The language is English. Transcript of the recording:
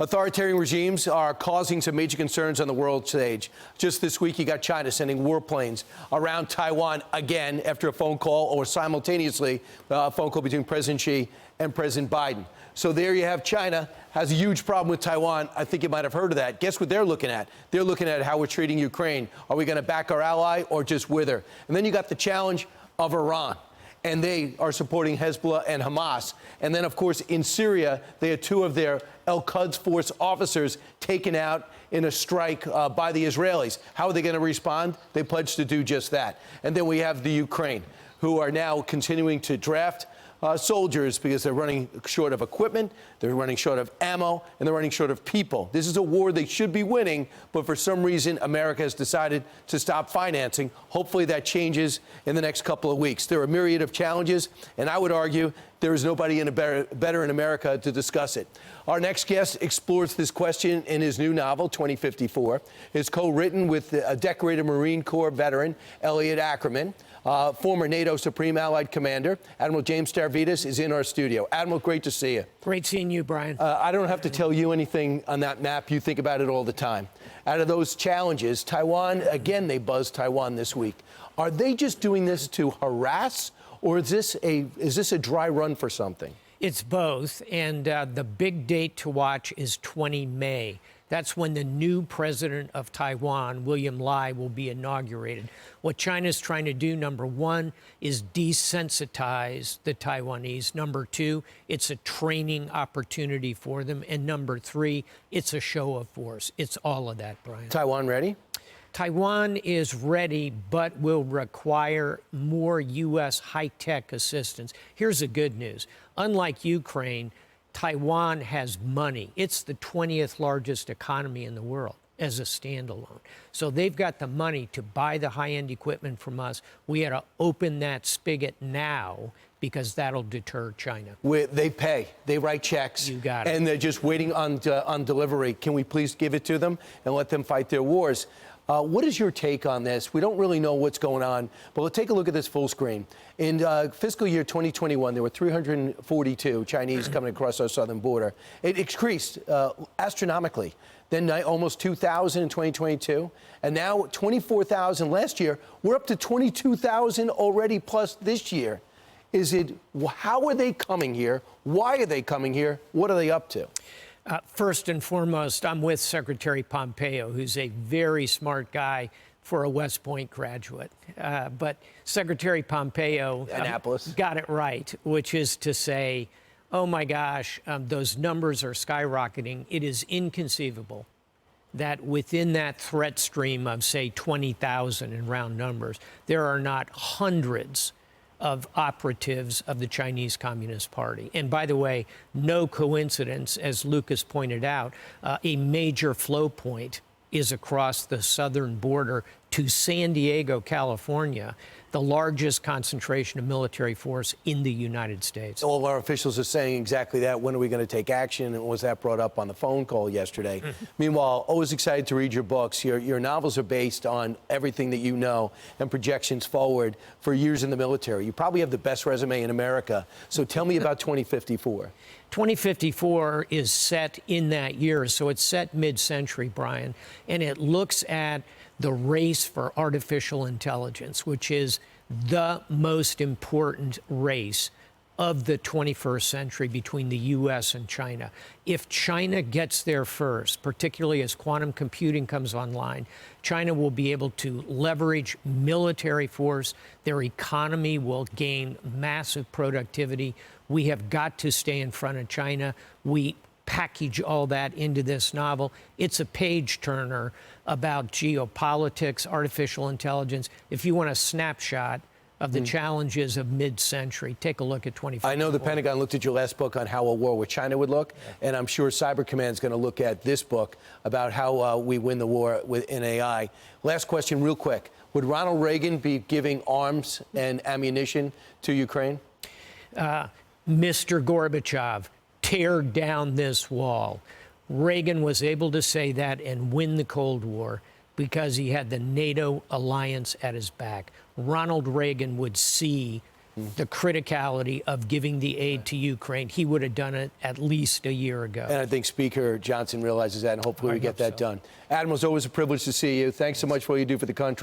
Authoritarian regimes are causing some major concerns on the world stage. Just this week, you got China sending warplanes around Taiwan again after a phone call, or simultaneously a phone call between President Xi and President Biden. So there you have China has a huge problem with Taiwan. I think you might have heard of that. Guess what they're looking at? They're looking at how we're treating Ukraine. Are we going to back our ally or just wither? And then you got the challenge of Iran. And they are supporting Hezbollah and Hamas. And then, of course, in Syria, they had two of their Al-Quds force officers taken out in a strike by the Israelis. How are they going to respond? They pledged to do just that. And then we have the Ukraine, who are now continuing to draft soldiers because they're running short of equipment, they're running short of ammo, and they're running short of people. This is a war they should be winning, but for some reason, America has decided to stop financing. Hopefully that changes in the next couple of weeks. There are a myriad of challenges, and I would argue there is nobody better in America to discuss it. Our next guest explores this question in his new novel, 2054. It's co-written with a decorated Marine Corps veteran, Elliot Ackerman. Former NATO Supreme Allied Commander, Admiral James Stavridis, is in our studio. Admiral, great to see you. Great seeing you, Brian. I don't have to tell you anything on that map. You think about it all the time. Out of those challenges, Taiwan, again, they buzzed Taiwan this week. Are they just doing this to harass, or is this a dry run for something? It's both, and the big date to watch is 20 May. That's when the new president of Taiwan, William Lai, will be inaugurated. What China's trying to do, number one, is desensitize the Taiwanese. Number two, it's a training opportunity for them. And number three, it's a show of force. It's all of that, Brian. Taiwan ready? Taiwan is ready, but will require more U.S. high-tech assistance. Here's the good news. Unlike Ukraine, Taiwan has money. It's the 20th largest economy in the world as a standalone. So they've got the money to buy the high-end equipment from us. We had to open that spigot now because that'll deter China. They pay. They write checks. You got it. And they're just waiting on delivery. Can we please give it to them and let them fight their wars? What is your take on this? We don't really know what's going on, but let's take a look at this full screen. In fiscal year 2021, there were 342 Chinese coming across our southern border. It increased astronomically. Then almost 2,000 in 2022, and now 24,000 last year. We're up to 22,000 already plus this year. How are they coming here? Why are they coming here? What are they up to? First and foremost, I'm with Secretary Pompeo, who's a very smart guy for a West Point graduate. But Secretary Pompeo got it right, which is to say, oh my gosh, those numbers are skyrocketing. It is inconceivable that within that threat stream of, say, 20,000 in round numbers, there are not hundreds of operatives of the Chinese Communist Party. And by the way, no coincidence, as Lucas pointed out, a major flow point is across the southern border to San Diego, California, the largest concentration of military force in the United States. All our officials are saying exactly that. When are we going to take action? And was that brought up on the phone call yesterday? Meanwhile, always excited to read your books. Your novels are based on everything that you know and projections forward for years in the military. You probably have the best resume in America. So tell me about 2054. 2054 is set in that year, so it's set mid-century, Brian, and it looks at the race for artificial intelligence, which is the most important race of the 21st century between the U.S. and China. If China gets there first, particularly as quantum computing comes online, China will be able to leverage military force. Their economy will gain massive productivity. We have got to stay in front of China. We package all that into this novel. It's a page-turner about geopolitics, artificial intelligence. If you want a snapshot of the challenges of mid-century, take a look at 2054. I know the Pentagon looked at your last book on how a war with China would look, and I'm sure Cyber Command is going to look at this book about how we win the war in AI. Last question, real quick. Would Ronald Reagan be giving arms and ammunition to Ukraine? Mr. Gorbachev, tear down this wall. Reagan was able to say that and win the Cold War because he had the NATO alliance at his back. Ronald Reagan would see the criticality of giving the aid to Ukraine. He would have done it at least a year ago. And I think Speaker Johnson realizes that, and hopefully we get that done. Adam, it was always a privilege to see you. Thanks so much for what you do for the country.